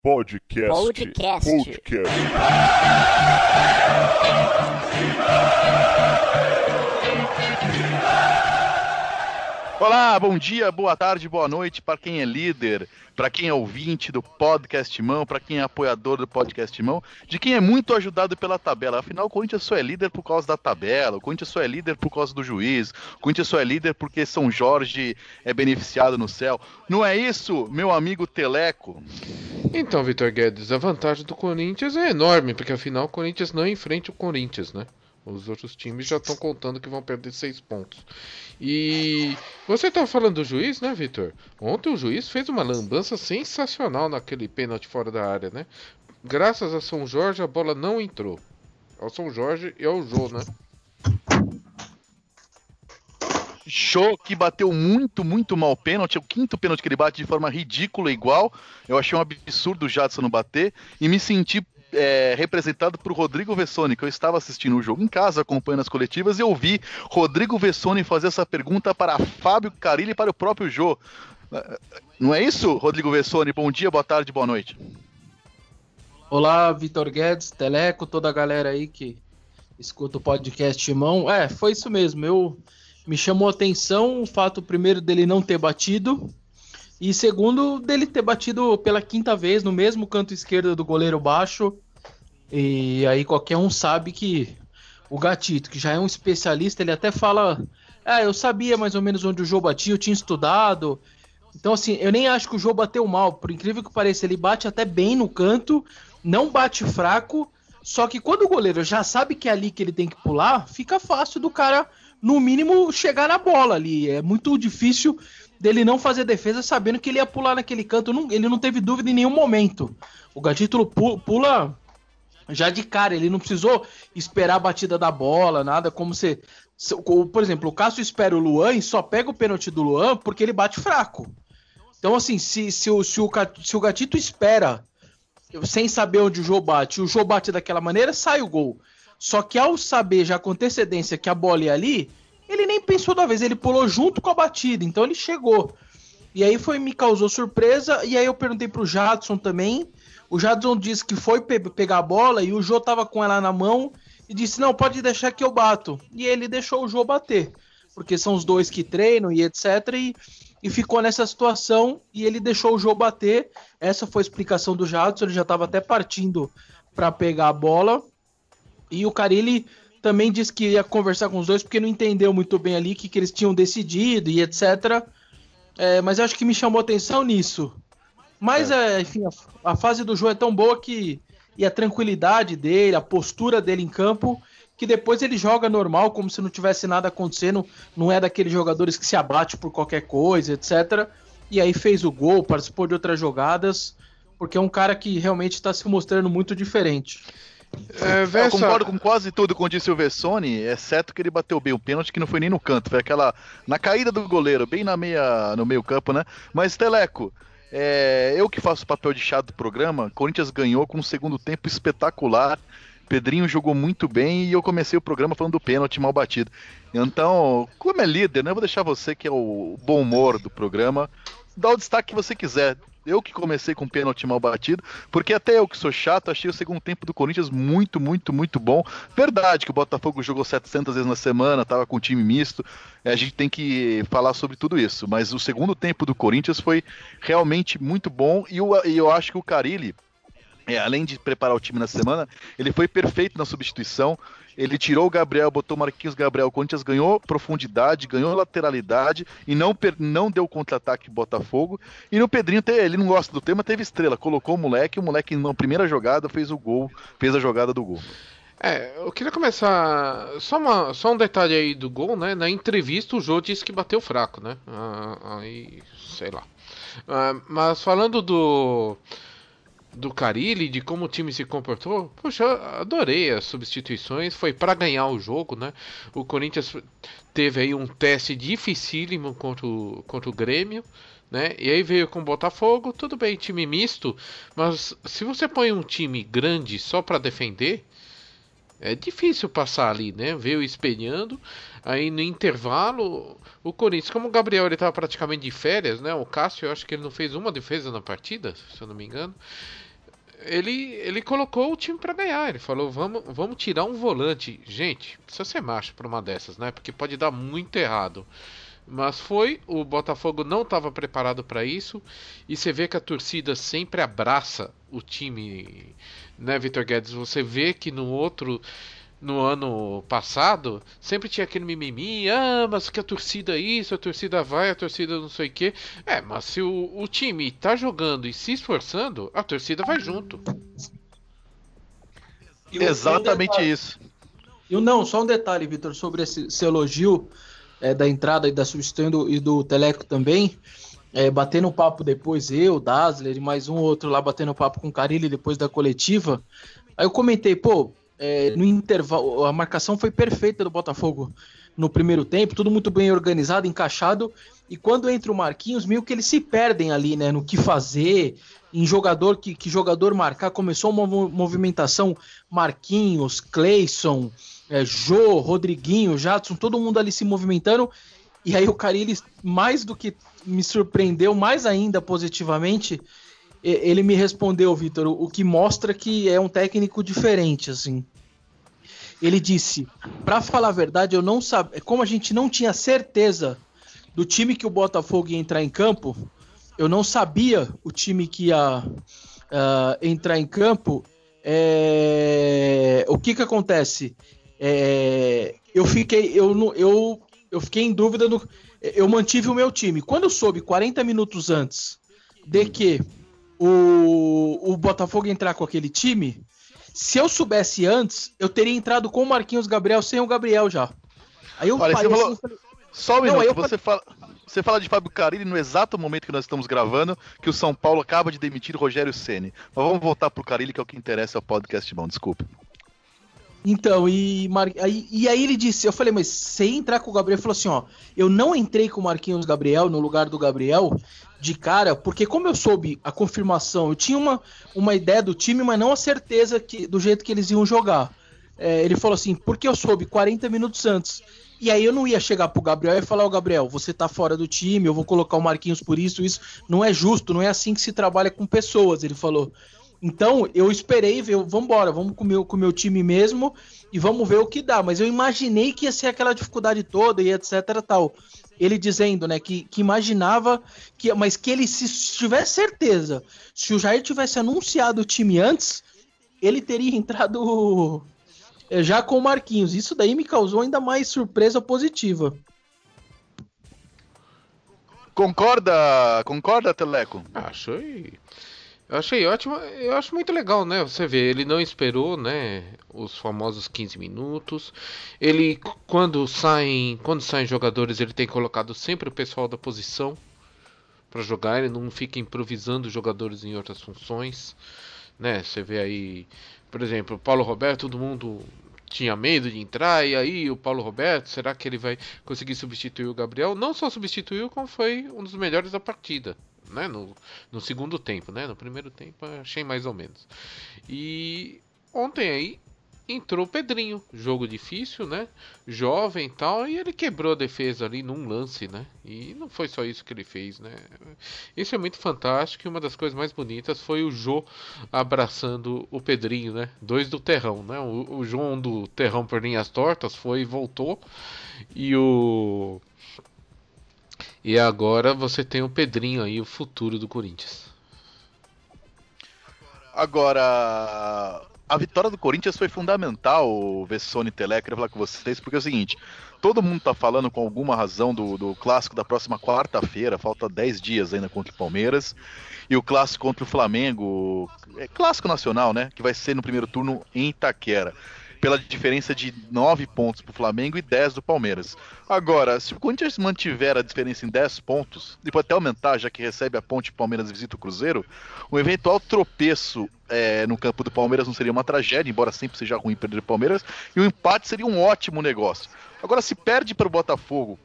Podcast. Olá, bom dia, boa tarde, boa noite para quem é líder, para quem é ouvinte do Podcast Mão, para quem é apoiador do Podcast Mão, de quem é muito ajudado pela tabela. Afinal, o Corinthians só é líder por causa da tabela, o Corinthians só é líder por causa do juiz, o Corinthians só é líder porque São Jorge é beneficiado no céu. Não é isso, meu amigo Teleco? Então, Vitor Guedes, a vantagem do Corinthians é enorme, porque afinal o Corinthians não enfrenta o Corinthians, né? Os outros times já estão contando que vão perder 6 pontos. E você estava falando do juiz, né, Vitor? Ontem o juiz fez uma lambança sensacional naquele pênalti fora da área, né? Graças a São Jorge a bola não entrou. Ao São Jorge e ao Jô, né? Jô que bateu muito mal o pênalti, é o quinto pênalti que ele bate de forma ridícula igual. Eu achei um absurdo o Jadson não bater e me senti representado por Rodrigo Vessoni, que eu estava assistindo o jogo em casa, acompanhando as coletivas, e eu vi Rodrigo Vessoni fazer essa pergunta para Fábio Carilli e para o próprio Jô. Não é isso, Rodrigo Vessoni? Bom dia, boa tarde, boa noite. Olá, Vitor Guedes, Teleco, toda a galera aí que escuta o podcast Mão. Foi isso mesmo, me chamou a atenção o fato, primeiro, dele não ter batido, e segundo, dele ter batido pela quinta vez no mesmo canto esquerdo do goleiro baixo. E aí qualquer um sabe que o Gatito, que já é um especialista, ele até fala: eu sabia mais ou menos onde o Jô batia, eu tinha estudado. Então assim, eu nem acho que o Jô bateu mal, por incrível que pareça, ele bate até bem no canto, não bate fraco, só que quando o goleiro já sabe que é ali que ele tem que pular, fica fácil do cara, no mínimo, chegar na bola ali. É muito difícil dele não fazer defesa sabendo que ele ia pular naquele canto. Ele não teve dúvida em nenhum momento. O Gatito pula já de cara, ele não precisou esperar a batida da bola, nada, como se por exemplo, o Cássio espera o Luan e só pega o pênalti do Luan porque ele bate fraco. Então assim, se o Gatito espera sem saber onde o Jô bate daquela maneira, sai o gol. Só que ao saber já com antecedência que a bola ia ali, ele nem pensou da vez, ele pulou junto com a batida, então ele chegou. E aí me causou surpresa, e aí eu perguntei pro Jadson também. O Jadson disse que foi pegar a bola e o Jô tava com ela na mão e disse: não, pode deixar que eu bato. E ele deixou o Jô bater, porque são os dois que treinam e etc. E ficou nessa situação e ele deixou o Jô bater. Essa foi a explicação do Jadson, ele já tava até partindo para pegar a bola. E o Carilli também disse que ia conversar com os dois porque não entendeu muito bem ali o que eles tinham decidido e etc. Mas eu acho que me chamou atenção nisso. Mas, enfim, a fase do Jô é tão boa e a tranquilidade dele, a postura dele em campo, que depois ele joga normal, como se não tivesse nada acontecendo. Não é daqueles jogadores que se abate por qualquer coisa, etc. E aí fez o gol, participou de outras jogadas, porque é um cara que realmente está se mostrando muito diferente. Eu concordo com quase tudo com disse o Vessoni, exceto que ele bateu bem o pênalti, que não foi nem no canto, foi aquela na caída do goleiro, bem no meio campo, né? Mas Teleco, eu que faço o papel de chato do programa, Corinthians ganhou com um segundo tempo espetacular, Pedrinho jogou muito bem e eu comecei o programa falando do pênalti mal batido. Então, como é líder, né? Eu vou deixar você, que é o bom humor do programa, dar o destaque que você quiser. Eu que comecei com pênalti mal batido, porque até eu que sou chato, achei o segundo tempo do Corinthians muito bom. Verdade que o Botafogo jogou 700 vezes na semana, tava com time misto, a gente tem que falar sobre tudo isso, mas o segundo tempo do Corinthians foi realmente muito bom, e eu acho que o Carilli, além de preparar o time na semana, ele foi perfeito na substituição. Ele tirou o Gabriel, botou o Marquinhos Gabriel. O Corinthians ganhou profundidade, ganhou lateralidade e não deu contra-ataque Botafogo. E no Pedrinho, ele não gosta do tema, teve estrela. Colocou o moleque na primeira jogada fez o gol, fez a jogada do gol. Eu queria começar. Só um detalhe aí do gol, né? Na entrevista o Jô disse que bateu fraco, né? Aí, sei lá. Mas falando do Carilli, de como o time se comportou, poxa, eu adorei as substituições, foi para ganhar o jogo, né? O Corinthians teve aí um teste dificílimo contra o Grêmio, né? E aí veio com o Botafogo, tudo bem, time misto, mas se você põe um time grande só para defender, é difícil passar ali, né? Veio espelhando. Aí no intervalo, o Corinthians, como o Gabriel ele estava praticamente de férias, né? O Cássio, eu acho que ele não fez uma defesa na partida, se eu não me engano. ele colocou o time para ganhar. Ele falou, vamos tirar um volante. Gente, precisa ser macho para uma dessas, né? Porque pode dar muito errado. Mas o Botafogo não estava preparado para isso. E você vê que a torcida sempre abraça o time, né, Vitor Guedes? Você vê que no ano passado, sempre tinha aquele mimimi, mas que a torcida isso, a torcida vai, a torcida não sei o que. Mas se o time tá jogando e se esforçando, a torcida vai junto. Exatamente isso. Só um detalhe, Vitor, sobre esse elogio da entrada e da substituição e do Teleco também. Batendo papo depois, eu, Dazzler e mais um outro lá batendo papo com o Carille depois da coletiva. Aí eu comentei, no intervalo, a marcação foi perfeita do Botafogo no primeiro tempo, tudo muito bem organizado, encaixado, e quando entra o Marquinhos, meio que eles se perdem ali, né, no que fazer, em jogador, que jogador marcar, começou uma movimentação, Marquinhos, Cleison, Jô, Rodriguinho, Jadson, todo mundo ali se movimentando, e aí o Carille, mais do que me surpreendeu, mais ainda positivamente, ele me respondeu, Vitor, o que mostra que é um técnico diferente, assim. Ele disse, pra falar a verdade, eu não sabia, como a gente não tinha certeza do time que o Botafogo ia entrar em campo, eu não sabia o time que ia entrar em campo, o que acontece? Eu fiquei em dúvida, eu mantive o meu time. Quando eu soube 40 minutos antes de que o Botafogo entrar com aquele time, se eu soubesse antes, eu teria entrado com o Marquinhos Gabriel sem o Gabriel já. Aí eu falei, só um minuto, você fala de Fábio Carille no exato momento que nós estamos gravando, que o São Paulo acaba de demitir o Rogério Ceni. Mas vamos voltar pro Carille, que é o que interessa ao podcast, bom, desculpa. Então, e aí ele disse, eu falei, mas você entrar com o Gabriel, ele falou assim, eu não entrei com o Marquinhos Gabriel no lugar do Gabriel de cara, porque como eu soube a confirmação, eu tinha uma ideia do time, mas não a certeza do jeito que eles iam jogar. Ele falou assim, porque eu soube 40 minutos antes, e aí eu não ia chegar pro Gabriel e falar, Gabriel, você tá fora do time, eu vou colocar o Marquinhos por isso, não é justo, não é assim que se trabalha com pessoas, ele falou. Então, eu esperei ver, vamos com o meu time mesmo e vamos ver o que dá. Mas eu imaginei que ia ser aquela dificuldade toda e etc tal. Ele dizendo, né, que imaginava, mas que ele, se tivesse certeza, se o Jair tivesse anunciado o time antes, ele teria entrado já com o Marquinhos. Isso daí me causou ainda mais surpresa positiva. Concorda, Teleco? Eu achei ótimo, eu acho muito legal, né? Você vê, ele não esperou, né, os famosos 15 minutos. Ele, quando saem jogadores, ele tem colocado sempre o pessoal da posição para jogar, ele não fica improvisando jogadores em outras funções, né? Você vê aí, por exemplo, o Paulo Roberto, todo mundo tinha medo de entrar, e aí o Paulo Roberto, será que ele vai conseguir substituir o Gabriel? Não só substituiu, como foi um dos melhores da partida. Né, no segundo tempo, né? No primeiro tempo achei mais ou menos. E ontem aí entrou o Pedrinho, jogo difícil, né? Jovem e tal, e ele quebrou a defesa ali num lance, né? E não foi só isso que ele fez, né? Isso é muito fantástico, e uma das coisas mais bonitas foi o Jô abraçando o Pedrinho, né? 2 do Terrão, né? O João do Terrão por linhas tortas foi e voltou, e agora você tem o Pedrinho aí, o futuro do Corinthians. Agora, a vitória do Corinthians foi fundamental, Vessone e Telé, queria falar com vocês, porque é o seguinte, todo mundo tá falando com alguma razão do clássico da próxima quarta-feira, falta 10 dias ainda contra o Palmeiras, e o clássico contra o Flamengo, clássico nacional, né, que vai ser no primeiro turno em Itaquera, pela diferença de 9 pontos pro Flamengo e 10 do Palmeiras. Agora, se o Corinthians mantiver a diferença em 10 pontos, e pode até aumentar, já que recebe a Ponte Palmeiras e visita o Cruzeiro, um eventual tropeço no campo do Palmeiras não seria uma tragédia, embora sempre seja ruim perder o Palmeiras, e o empate seria um ótimo negócio. Agora, se perde para o Botafogo,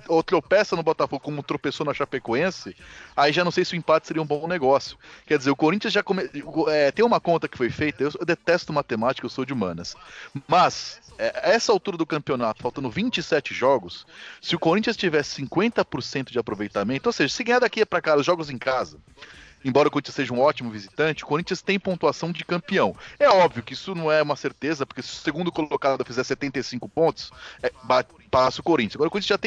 ou tropeça no Botafogo como tropeçou na Chapecoense, aí já não sei se o empate seria um bom negócio. Quer dizer, o Corinthians já tem uma conta que foi feita, eu detesto matemática, eu sou de humanas, mas a essa altura do campeonato, faltando 27 jogos, se o Corinthians tivesse 50% de aproveitamento, ou seja, se ganhar daqui para cá os jogos em casa, embora o Corinthians seja um ótimo visitante, o Corinthians tem pontuação de campeão. É óbvio que isso não é uma certeza, porque se o segundo colocado fizer 75 pontos, passa o Corinthians. Agora o Corinthians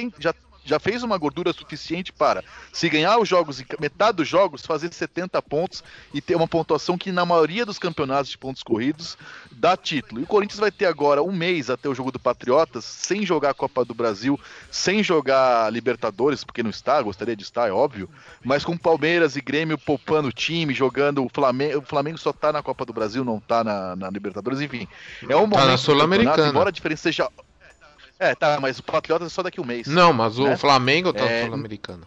já fez uma gordura suficiente para, se ganhar os jogos, metade dos jogos, fazer 70 pontos e ter uma pontuação que na maioria dos campeonatos de pontos corridos dá título. E o Corinthians vai ter agora um mês até o jogo do Patriotas, sem jogar a Copa do Brasil, sem jogar Libertadores, porque não está, gostaria de estar, é óbvio, mas com Palmeiras e Grêmio poupando o time, jogando o Flamengo só tá na Copa do Brasil, não tá na Libertadores, enfim. É um momento tá na Sul-Americana. Embora a diferença seja... tá, mas o Patriotas é só daqui a um mês. Não, mas o Flamengo tá na Sul-Americana.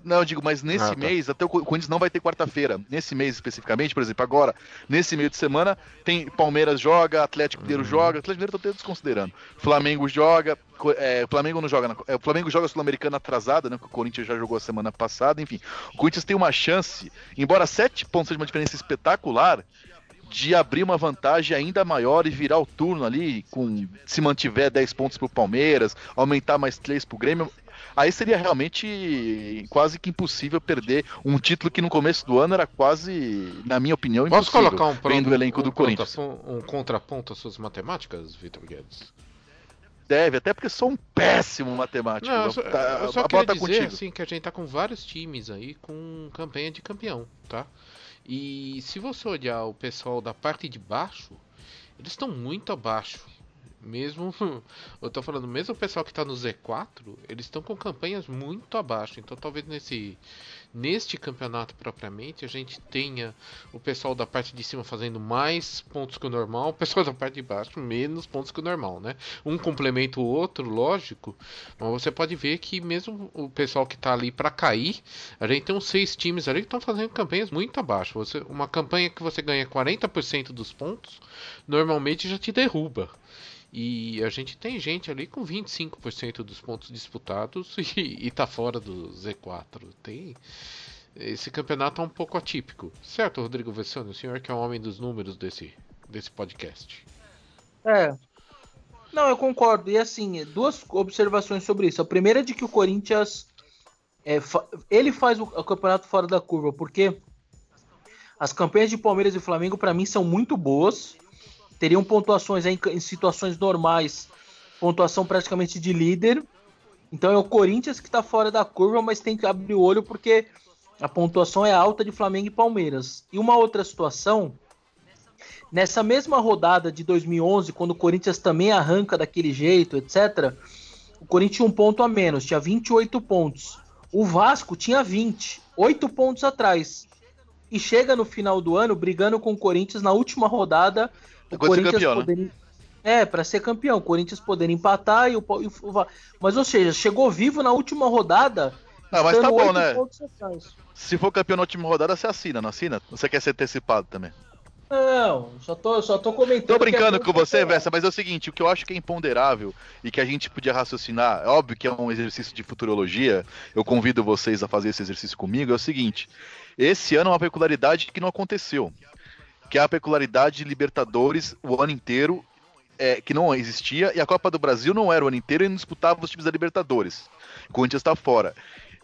Não, eu digo, mas nesse mês, até o Corinthians não vai ter quarta-feira. Nesse mês especificamente, por exemplo, agora, nesse meio de semana, tem Palmeiras joga, Atlético Mineiro joga, Atlético Mineiro eu tô desconsiderando. Flamengo joga, Flamengo não joga, o Flamengo joga Sul-Americana atrasada, né, que o Corinthians já jogou a semana passada, enfim. O Corinthians tem uma chance, embora 7 pontos seja uma diferença espetacular, de abrir uma vantagem ainda maior e virar o turno ali, se mantiver 10 pontos pro Palmeiras, aumentar mais 3 pro Grêmio, aí seria realmente quase que impossível perder um título que no começo do ano era quase, na minha opinião, impossível. Posso colocar vendo o elenco do Corinthians. Um contraponto às suas matemáticas, Vitor Guedes? Deve, até porque sou um péssimo matemático. Não, eu só queria dizer assim, que a gente tá com vários times aí com campanha de campeão, tá? E se você olhar o pessoal da parte de baixo, eles estão muito abaixo. Mesmo, eu tô falando, mesmo o pessoal que tá no Z4, eles estão com campanhas muito abaixo. Então talvez neste campeonato propriamente a gente tenha o pessoal da parte de cima fazendo mais pontos que o normal, o pessoal da parte de baixo menos pontos que o normal, né? Um complementa o outro, lógico, mas você pode ver que mesmo o pessoal que tá ali para cair, a gente tem uns 6 times ali que estão fazendo campanhas muito abaixo. Uma campanha que você ganha 40% dos pontos, normalmente já te derruba. E a gente tem gente ali com 25% dos pontos disputados e tá fora do Z4. Esse campeonato é um pouco atípico. Certo, Rodrigo Vessone? O senhor que é o homem dos números desse podcast. Não, eu concordo. E assim, 2 observações sobre isso. A primeira é de que o Corinthians ele faz o campeonato fora da curva, porque as campanhas de Palmeiras e Flamengo para mim são muito boas. Teriam pontuações em situações normais, pontuação praticamente de líder. Então é o Corinthians que está fora da curva, mas tem que abrir o olho porque a pontuação é alta de Flamengo e Palmeiras. E uma outra situação, nessa mesma rodada de 2011, quando o Corinthians também arranca daquele jeito, etc., o Corinthians tinha 1 ponto a menos, tinha 28 pontos. O Vasco tinha 20, 8 pontos atrás. E chega no final do ano brigando com o Corinthians na última rodada. O Corinthians campeão, poderia... né? Para ser campeão, o Corinthians poder empatar mas ou seja, chegou vivo na última rodada. Mas tá bom, né? Se for campeão na última rodada, você assina, não assina? Você quer ser antecipado também? Não, só tô comentando. Tô brincando com você, Vessa, mas é o seguinte, o que eu acho que é imponderável e que a gente podia raciocinar, é óbvio que é um exercício de futurologia, eu convido vocês a fazer esse exercício comigo, é o seguinte, esse ano é uma peculiaridade que não aconteceu. Que é a peculiaridade de Libertadores o ano inteiro, que não existia, e a Copa do Brasil não era o ano inteiro e não disputava os times da Libertadores. O Corinthians está fora.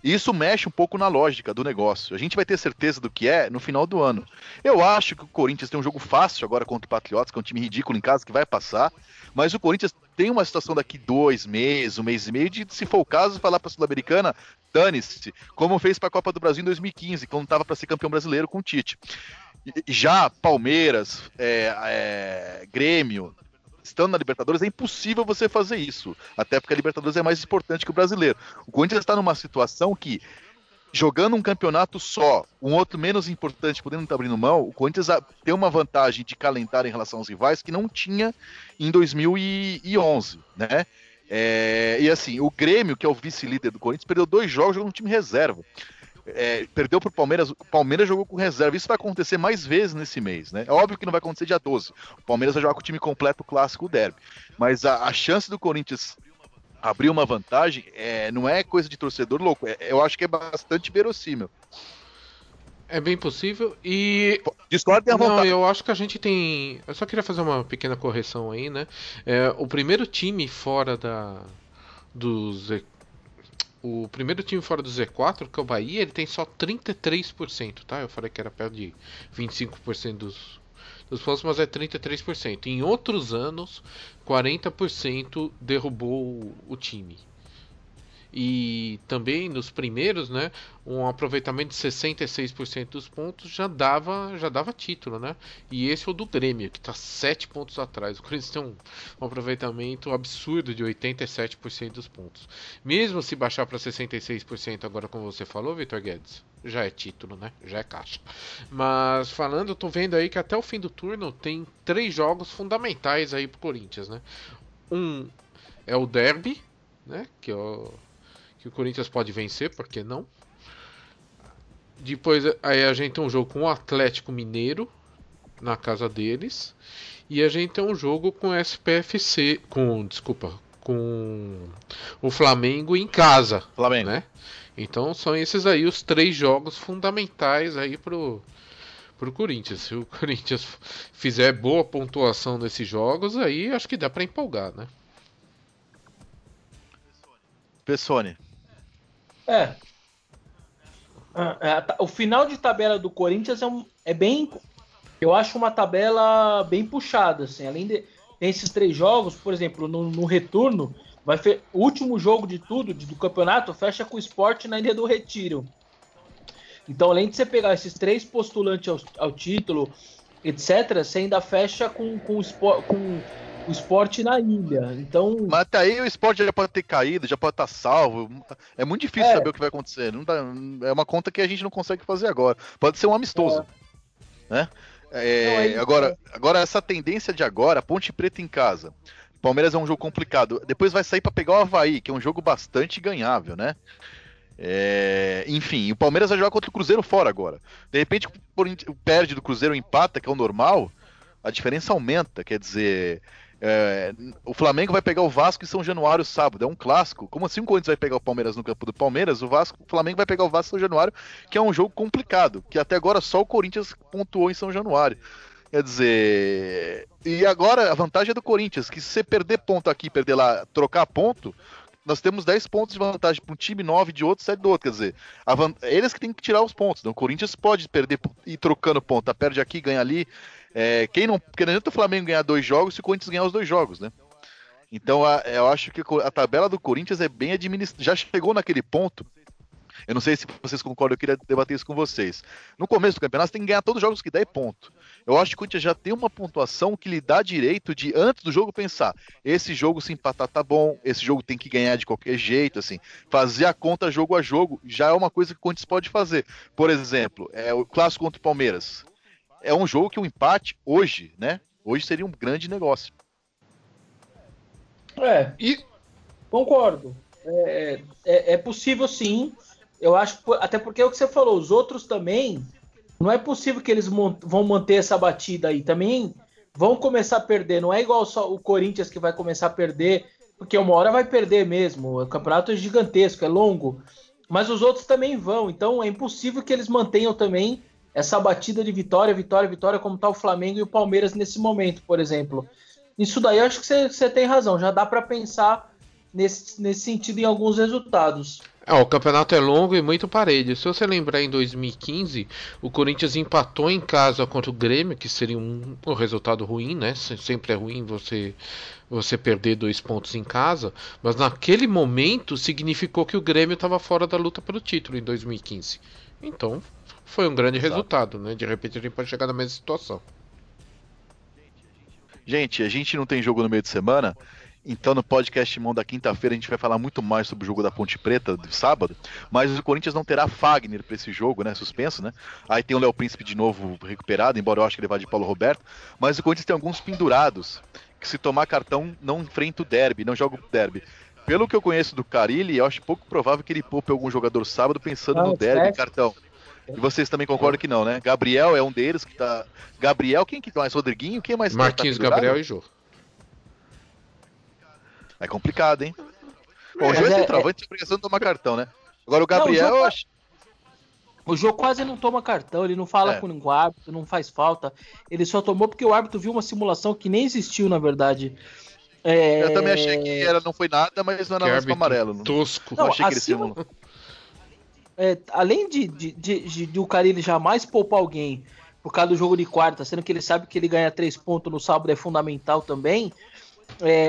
Isso mexe um pouco na lógica do negócio. A gente vai ter certeza do que é no final do ano. Eu acho que o Corinthians tem um jogo fácil agora contra o Patriotas, que é um time ridículo em casa, que vai passar, mas o Corinthians tem uma situação daqui 2 meses, 1 mês e meio, de, se for o caso, falar para a Sul-Americana, dane-se, como fez para a Copa do Brasil em 2015, quando estava para ser campeão brasileiro com o Tite. Já Palmeiras, Grêmio, estando na Libertadores, é impossível você fazer isso. Até porque a Libertadores é mais importante que o brasileiro. O Corinthians está numa situação que, jogando um campeonato só, um outro menos importante, podendo estar abrindo mão, o Corinthians tem uma vantagem de calendário em relação aos rivais que não tinha em 2011, né? E assim, o Grêmio, que é o vice-líder do Corinthians, perdeu 2 jogos jogando um time reserva. Perdeu pro Palmeiras, o Palmeiras jogou com reserva. Isso vai acontecer mais vezes nesse mês, né? É óbvio que não vai acontecer dia 12. O Palmeiras vai jogar com o time completo, o clássico, o derby. Mas a chance do Corinthians abrir uma vantagem não é coisa de torcedor louco. Eu acho que é bastante verossímil. É bem possível e... Discordem à vontade. Não, eu acho que a gente tem... Eu só queria fazer uma pequena correção aí, né? O primeiro time fora o primeiro time fora do Z4, que é o Bahia, ele tem só 33%, tá? Eu falei que era perto de 25% dos pontos, mas é 33%. Em outros anos, 40% derrubou o time. E também nos primeiros, né, um aproveitamento de 66% dos pontos já dava título, né? E esse é o do Grêmio, que está 7 pontos atrás. O Corinthians tem um aproveitamento absurdo de 87% dos pontos. Mesmo se baixar para 66% agora, como você falou, Vitor Guedes, já é título, né? Já é caixa. Mas falando, eu tô vendo aí que até o fim do turno tem 3 jogos fundamentais aí pro Corinthians, né? Um é o derby, né? Que o Corinthians pode vencer, por que não? Depois aí a gente tem um jogo com o Atlético Mineiro na casa deles. E a gente tem um jogo com o SPFC, com o Flamengo em casa. Flamengo. Né? Então são esses aí os 3 jogos fundamentais aí pro Corinthians. Se o Corinthians fizer boa pontuação nesses jogos, aí acho que dá para empolgar, né? Pessone. O final de tabela do Corinthians é bem, eu acho uma tabela bem puxada, assim. Além de tem esses 3 jogos, por exemplo, no retorno, o último jogo de tudo do campeonato fecha com o Sport na Ilha do Retiro. Então, além de você pegar esses 3 postulantes ao título, etc., você ainda fecha com o Sport na ilha. Então, mas até aí o Sport já pode ter caído, já pode estar salvo. É muito difícil saber o que vai acontecer. Não dá, é uma conta que a gente não consegue fazer agora. Pode ser um amistoso. Né? Agora, essa tendência de agora, Ponte Preta em casa. Palmeiras é um jogo complicado. Depois vai sair para pegar o Avaí, que é um jogo bastante ganhável, né? Enfim, o Palmeiras vai jogar contra o Cruzeiro fora agora. De repente, perde do Cruzeiro, empata, que é o normal, a diferença aumenta. Quer dizer, o Flamengo vai pegar o Vasco em São Januário sábado, é um clássico. Como assim o Corinthians vai pegar o Palmeiras no campo do Palmeiras? O Flamengo vai pegar o Vasco em São Januário, que é um jogo complicado, que até agora só o Corinthians pontuou em São Januário. Quer dizer, e agora a vantagem é do Corinthians, que se você perder ponto aqui, perder lá, trocar ponto, nós temos 10 pontos de vantagem para um time, 9 de outro, 7 do outro. Quer dizer, eles que tem que tirar os pontos. Né? O Corinthians pode perder e ir trocando ponto. Perde aqui, ganha ali. Porque não adianta o Flamengo ganhar 2 jogos se o Corinthians ganhar os 2 jogos, né? Então eu acho que a tabela do Corinthians é bem administrada. Já chegou naquele ponto. Eu não sei se vocês concordam, eu queria debater isso com vocês. No começo do campeonato, você tem que ganhar todos os jogos que der ponto. Eu acho que o Corinthians já tem uma pontuação que lhe dá direito de, antes do jogo, pensar: esse jogo se empatar tá bom, esse jogo tem que ganhar de qualquer jeito, assim. Fazer a conta jogo a jogo já é uma coisa que o Corinthians pode fazer. Por exemplo, o clássico contra o Palmeiras. É um jogo que o empate, hoje, né? Hoje seria um grande negócio. Concordo. É possível, sim. Eu acho, até porque é o que você falou, os outros também, não é possível que eles vão manter essa batida aí, também vão começar a perder, não é igual só o Corinthians que vai começar a perder, porque uma hora vai perder mesmo, o campeonato é gigantesco, é longo, mas os outros também vão, então é impossível que eles mantenham também essa batida de vitória, como tá o Flamengo e o Palmeiras nesse momento, por exemplo. Isso daí eu acho que você tem razão, já dá para pensar nesse sentido em alguns resultados. O campeonato é longo e muito parelho. Se você lembrar, em 2015, o Corinthians empatou em casa contra o Grêmio, que seria um resultado ruim, né? Sempre é ruim você perder 2 pontos em casa, mas naquele momento significou que o Grêmio estava fora da luta pelo título em 2015. Então, foi um grande resultado, né? De repente a gente pode chegar na mesma situação. Gente, a gente não tem jogo no meio de semana. Então no podcast Mão da quinta-feira a gente vai falar muito mais sobre o jogo da Ponte Preta de sábado, mas o Corinthians não terá Fagner para esse jogo, né, suspenso, né? Aí tem o Léo Príncipe de novo recuperado, embora eu acho que ele vá de Paulo Roberto, mas o Corinthians tem alguns pendurados, que se tomar cartão não enfrenta o derby, não joga o derby. Pelo que eu conheço do Carille, eu acho pouco provável que ele poupe algum jogador sábado pensando no derby, cartão. E vocês também concordam que não, né? Gabriel é um deles que tá... Gabriel, quem que mais? Rodriguinho? Quem mais? Marquinhos, tá Gabriel e Jô. É complicado, hein? Bom, o Jô é centroavante, tem obrigação de tomar cartão, né? Agora o Gabriel, eu acho... O Jô quase não toma cartão, ele não fala com o árbitro, não faz falta. Ele só tomou porque o árbitro viu uma simulação que nem existiu, na verdade. Eu também achei que não foi nada, mas não era lance amarelo. Tosco. Não achei que ele simulou. Além de o Carille jamais poupar alguém por causa do jogo de quarta, sendo que ele sabe que ele ganha 3 pontos no sábado é fundamental também.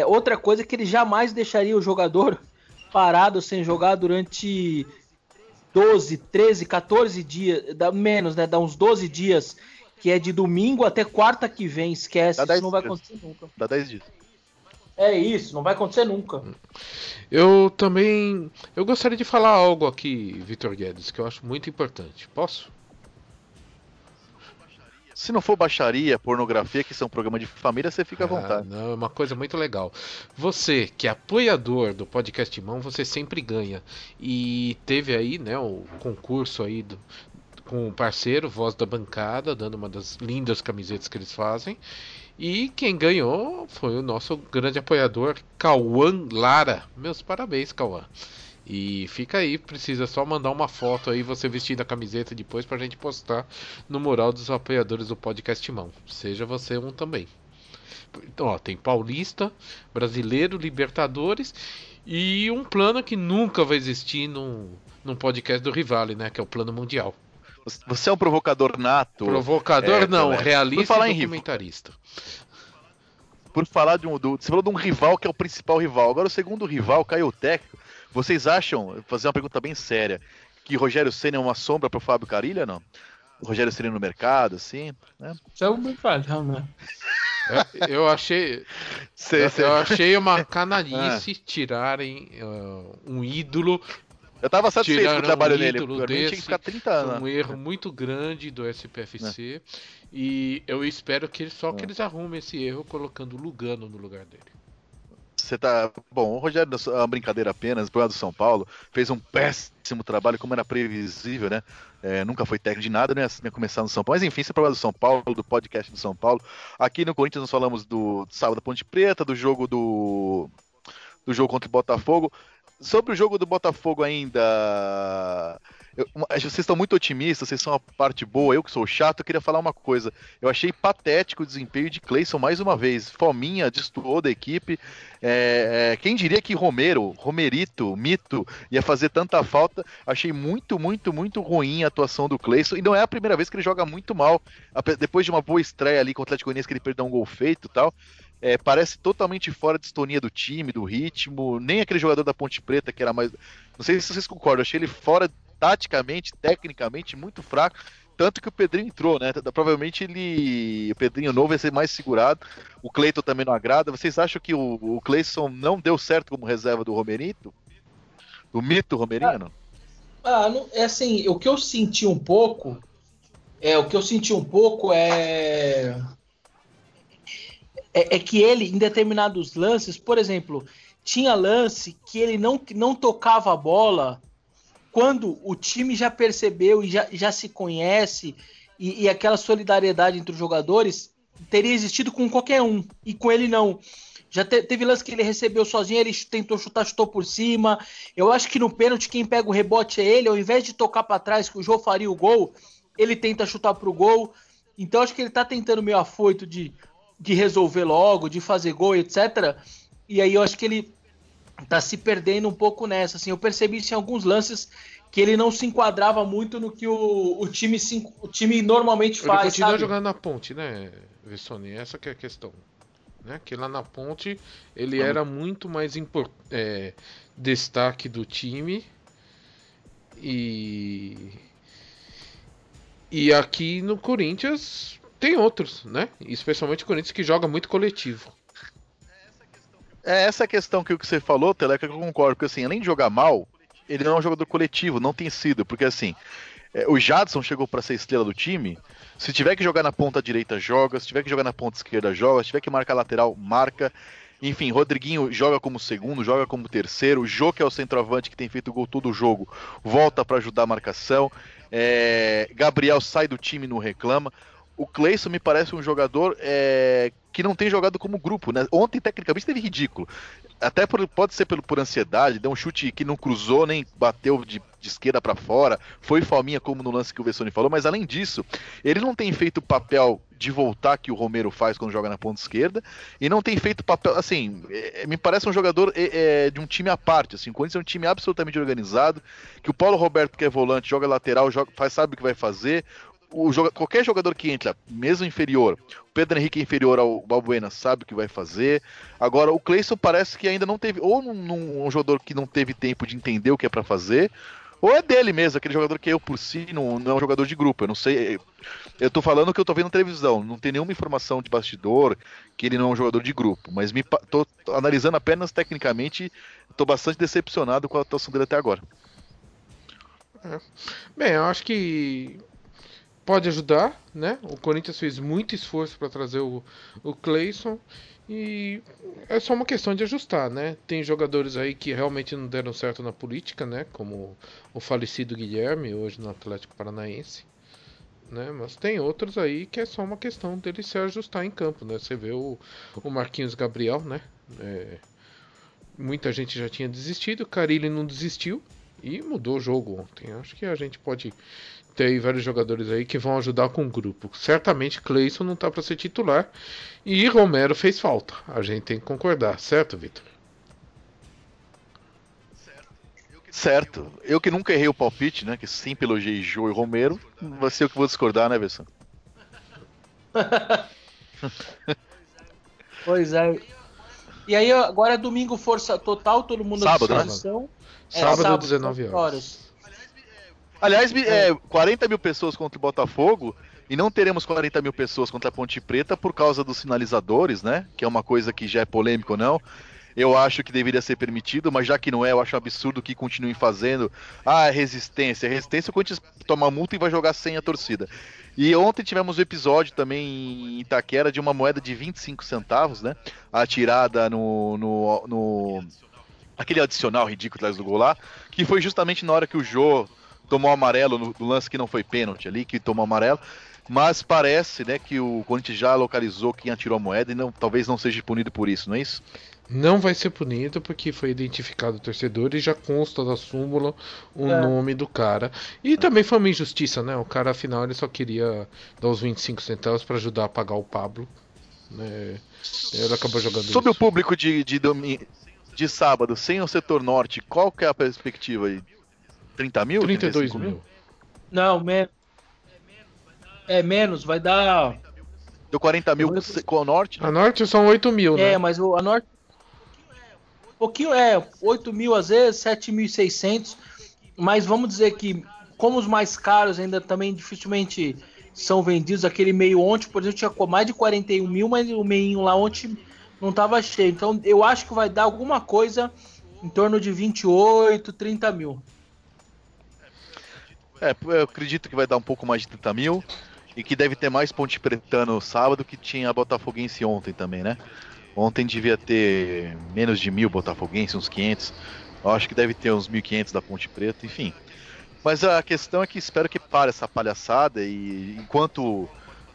Outra coisa é que ele jamais deixaria o jogador parado sem jogar durante 12, 13, 14 dias, dá menos, né? Dá uns 12 dias, que é de domingo até quarta que vem. Esquece, isso não vai acontecer nunca. Dá 10 dias. É isso, não vai acontecer nunca. Eu gostaria de falar algo aqui, Vitor Guedes, que eu acho muito importante. Posso? Se não for baixaria, pornografia, que são programas de família, você fica à vontade. Não, é uma coisa muito legal. Você, que é apoiador do Podcast Mão, você sempre ganha. E teve aí, né, o concurso aí com o parceiro, Voz da Bancada, dando uma das lindas camisetas que eles fazem. E quem ganhou foi o nosso grande apoiador, Cauã Lara. Meus parabéns, Cauã. E fica aí, precisa só mandar uma foto aí, você vestindo a camiseta depois pra gente postar no mural dos apoiadores do Podcast Mão. Seja você um também. Então, ó, tem Paulista, Brasileiro, Libertadores e um plano que nunca vai existir num podcast do Rivale, né? Que é o Plano Mundial. Você é um provocador nato. Provocador não, realista e documentarista. Por falar você falou de um rival que é o principal rival. Agora o segundo rival, caiu o técnico. Vocês acham, vou fazer uma pergunta bem séria, que Rogério Ceni é uma sombra para o Fábio Carilha, não? O Rogério Ceni no mercado, assim, né? Isso é um brincadeira, né? Eu achei uma canalice tirarem um ídolo. Eu tava satisfeito com o trabalho dele. Tinha que ficar 30 anos. Um erro muito grande do SPFC. E eu espero que eles arrumem esse erro colocando o Lugano no lugar dele. Bom, o Rogério, é uma brincadeira apenas, pro lado do São Paulo, fez um péssimo trabalho, como era previsível, né? Nunca foi técnico de nada, né? Ia começar no São Paulo. Mas enfim, esse é pro lado do São Paulo, do podcast do São Paulo. Aqui no Corinthians nós falamos do sábado da Ponte Preta, do jogo do jogo contra o Botafogo. Sobre o jogo do Botafogo ainda, vocês estão muito otimistas, vocês são a parte boa, eu que sou chato, eu queria falar uma coisa. Eu achei patético o desempenho de Cleison mais uma vez. Fominha destoou da equipe. Quem diria que Romerito, Mito, ia fazer tanta falta. Achei muito, muito, muito ruim a atuação do Cleison. E não é a primeira vez que ele joga muito mal. Depois de uma boa estreia ali com o Atlético Goianiense, que ele perdeu um gol feito e tal. Parece totalmente fora de sintonia do time, do ritmo. Nem aquele jogador da Ponte Preta que era mais... Não sei se vocês concordam, achei ele fora taticamente, tecnicamente, muito fraco. Tanto que o Pedrinho entrou, né? Provavelmente o Pedrinho novo vai ser mais segurado. O Cleiton também não agrada. Vocês acham que o Cleison não deu certo como reserva do Romerito? Do mito Romerinho, não? Não, assim, o que eu senti um pouco é que ele, em determinados lances, por exemplo, tinha lance que ele não tocava a bola quando o time já percebeu e já se conhece e aquela solidariedade entre os jogadores teria existido com qualquer um, e com ele não. Já teve lance que ele recebeu sozinho, ele tentou chutou por cima. Eu acho que no pênalti quem pega o rebote é ele, ao invés de tocar para trás que o Jô faria o gol, ele tenta chutar pro gol. Então acho que ele tá tentando meio afoito de resolver logo, de fazer gol, etc. E aí eu acho que ele tá se perdendo um pouco nessa. Assim, eu percebi isso em alguns lances que ele não se enquadrava muito no que o time normalmente faz. Ele continua jogando na Ponte, né, Vessone? Essa que é a questão. Né? Que lá na Ponte ele era muito mais destaque do time. E aqui no Corinthians tem outros, né? Especialmente o Corinthians que joga muito coletivo. Essa questão que você falou, Teleca, que eu concordo, porque assim, além de jogar mal, ele não é um jogador coletivo, não tem sido, porque assim, o Jadson chegou para ser estrela do time, se tiver que jogar na ponta direita, joga, se tiver que jogar na ponta esquerda, joga, se tiver que marcar lateral, marca, enfim, Rodriguinho joga como segundo, joga como terceiro, o Jô, que é o centroavante que tem feito gol todo o jogo, volta para ajudar a marcação, Gabriel sai do time e não reclama. o Cleison me parece um jogador que não tem jogado como grupo, né? Ontem, tecnicamente, teve ridículo. Até pode ser por ansiedade, deu um chute que não cruzou, nem bateu de esquerda para fora, foi falminha como no lance que o Vessone falou, mas além disso, ele não tem feito o papel de voltar que o Romero faz quando joga na ponta esquerda, e não tem feito papel, assim, me parece um jogador de um time à parte, assim, o Corinthians é um time absolutamente organizado, que o Paulo Roberto, que é volante, joga lateral, sabe o que vai fazer. Qualquer jogador que entra, mesmo inferior, o Pedro Henrique é inferior ao Balbuena, sabe o que vai fazer. Agora, o Cleison parece que ainda não teve, ou um jogador que não teve tempo de entender o que é para fazer, ou é dele mesmo, aquele jogador que eu por si não é um jogador de grupo. Eu não sei, eu tô falando que eu tô vendo na televisão, não tem nenhuma informação de bastidor que ele não é um jogador de grupo, mas tô analisando apenas tecnicamente, tô bastante decepcionado com a atuação dele até agora. Bem, eu acho que pode ajudar, né? O Corinthians fez muito esforço para trazer o Cleison e é só uma questão de ajustar, né? Tem jogadores aí que realmente não deram certo na política, né? Como o falecido Guilherme, hoje no Atlético Paranaense, né? Mas tem outros aí que é só uma questão dele se ajustar em campo, né? Você vê o Marquinhos Gabriel, né? Muita gente já tinha desistido, o Carille não desistiu e mudou o jogo ontem. Acho que a gente pode ter aí vários jogadores aí que vão ajudar com o grupo. Certamente Cleison não tá para ser titular e Romero fez falta. A gente tem que concordar, certo, Vitor? Certo. Eu que nunca errei o palpite, né? Que sempre elogiei Jô e Romero, vai ser eu que vou discordar, né, Besson? Pois é. E aí agora é domingo, força total, todo mundo sábado, à disposição. Né? Sábado, 19 horas. Aliás, 40 mil pessoas contra o Botafogo e não teremos 40 mil pessoas contra a Ponte Preta por causa dos sinalizadores, né? Que é uma coisa que já é polêmica ou não. Eu acho que deveria ser permitido, mas já que não é, eu acho um absurdo que continuem fazendo. Resistência. Resistência, o Corinthians toma multa e vai jogar sem a torcida. E ontem tivemos um episódio também em Itaquera de uma moeda de 25 centavos, né? Atirada no aquele adicional ridículo atrás do gol lá, que foi justamente na hora que o Jô tomou amarelo no lance que não foi pênalti ali, que tomou amarelo, mas parece, né, que o Corinthians já localizou quem atirou a moeda e talvez não seja punido por isso, não é isso? Não vai ser punido porque foi identificado o torcedor e já consta da súmula o nome do cara. E também foi uma injustiça, né? O cara, afinal, ele só queria dar os 25 centavos para ajudar a pagar o Pablo. Né? Ele acabou jogando sobre isso. O público de sábado, sem o setor norte, qual que é a perspectiva aí? 30 mil? 32 mil? Não, menos, vai dar... Deu 40 mil com o norte? A norte são 8 mil, né? Mas a norte... pouquinho, 8 mil às vezes, 7.600, mas vamos dizer que, como os mais caros ainda também dificilmente são vendidos, aquele meio ontem, por exemplo, tinha mais de 41 mil, mas o meinho lá ontem não estava cheio, então eu acho que vai dar alguma coisa em torno de 28, 30 mil. Eu acredito que vai dar um pouco mais de 30 mil, e que deve ter mais Ponte Preta no sábado, que tinha Botafoguense ontem também, né? Ontem devia ter menos de 1.000 botafoguenses, uns 500. Eu acho que deve ter uns 1.500 da Ponte Preta, enfim. Mas a questão é que espero que pare essa palhaçada e enquanto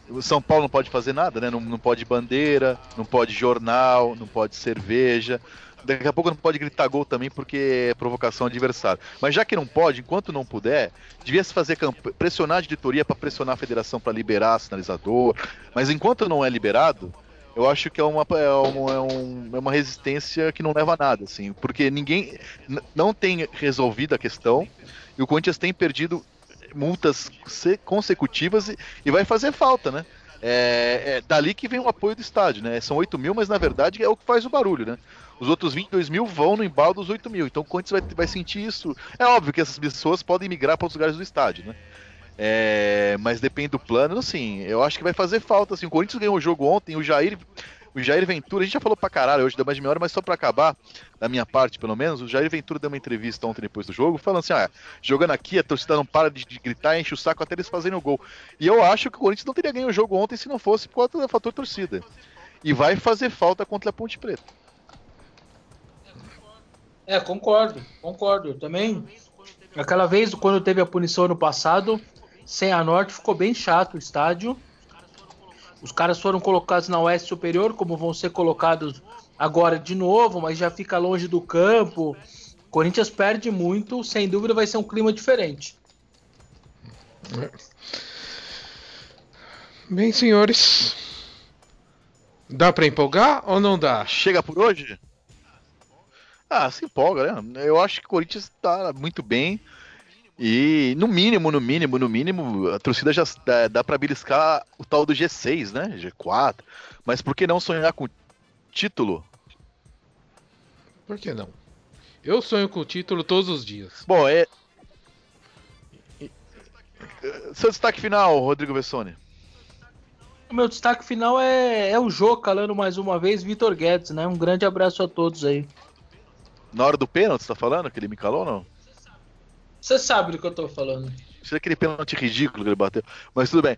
o São Paulo não pode fazer nada, né? Não pode bandeira, não pode jornal, não pode cerveja. Daqui a pouco não pode gritar gol também porque é provocação adversária. Mas já que não pode, enquanto não puder, devia se fazer pressionar a diretoria para pressionar a federação para liberar sinalizador. Mas enquanto não é liberado, eu acho que é uma resistência que não leva a nada, assim, porque ninguém não tem resolvido a questão e o Corinthians tem perdido multas consecutivas e vai fazer falta, né? Dali que vem o apoio do estádio, né? São 8 mil, mas na verdade é o que faz o barulho, né? Os outros 22 mil vão no embalo dos 8 mil, então o Corinthians vai sentir isso. É óbvio que essas pessoas podem migrar para outros lugares do estádio, né? Mas depende do plano, assim, eu acho que vai fazer falta, assim, o Corinthians ganhou o jogo ontem, o Jair Ventura, a gente já falou pra caralho hoje, deu mais de meia hora, mas só pra acabar, da minha parte pelo menos, o Jair Ventura deu uma entrevista ontem depois do jogo, falando assim, jogando aqui, a torcida não para de gritar, enche o saco até eles fazerem o gol, e eu acho que o Corinthians não teria ganho o jogo ontem se não fosse por causa do fator torcida, e vai fazer falta contra a Ponte Preta. Concordo, também, aquela vez, quando teve a punição no passado, sem a Norte, ficou bem chato o estádio. Os caras foram colocados na Oeste Superior, como vão ser colocados agora de novo, mas já fica longe do campo. O Corinthians perde muito, sem dúvida vai ser um clima diferente. Bem, senhores, dá pra empolgar ou não dá? Chega por hoje? Se empolga, né? Eu acho que o Corinthians tá muito bem. E no mínimo, a torcida já dá pra beliscar o tal do G6, né? G4. Mas por que não sonhar com título? Por que não? Eu sonho com o título todos os dias. Bom, seu destaque final, Rodrigo Vessone. O meu destaque final é o Jô, calando mais uma vez, Vitor Guedes, né? Um grande abraço a todos aí. Na hora do pênalti, você tá falando? Que ele me calou ou não? Você sabe do que eu tô falando. Isso é aquele pênalti ridículo que ele bateu. Mas tudo bem.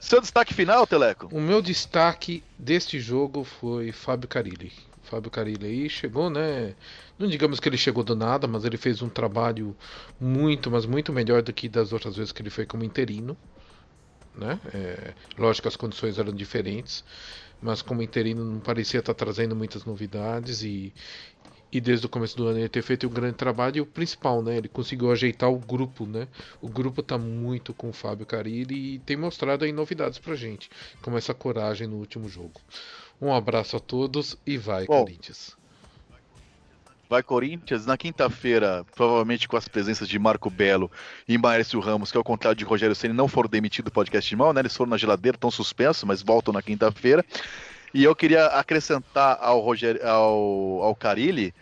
Seu destaque final, Teleco? O meu destaque deste jogo foi Fábio Carille. Fábio Carille aí chegou, né? Não digamos que ele chegou do nada, mas ele fez um trabalho muito, mas muito melhor do que das outras vezes que ele foi como interino, né? Lógico que as condições eram diferentes, mas como interino não parecia estar trazendo muitas novidades e desde o começo do ano ele ter feito um grande trabalho. E o principal, né, ele conseguiu ajeitar o grupo, né? O grupo tá muito com o Fábio Carille e tem mostrado aí novidades pra gente, como essa coragem no último jogo. Um abraço a todos e vai, Corinthians. Vai, Corinthians. Na quinta-feira, provavelmente com as presenças de Marco Belo e Márcio Ramos, que ao contrário de Rogério Ceni não foram demitidos do podcast de mão, né? Eles foram na geladeira, estão suspensos, mas voltam na quinta-feira. E eu queria acrescentar ao Carille,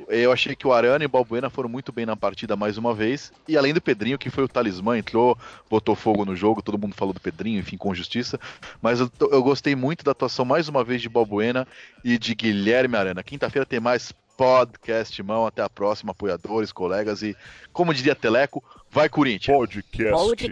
eu achei que o Arana e o Balbuena foram muito bem na partida mais uma vez, e além do Pedrinho, que foi o talismã, entrou, botou fogo no jogo, todo mundo falou do Pedrinho, enfim, com justiça, mas eu gostei muito da atuação mais uma vez de Balbuena e de Guilherme Arana. Quinta-feira tem mais podcast, mão, até a próxima, apoiadores, colegas, e como diria Teleco, vai Corinthians! Podcast.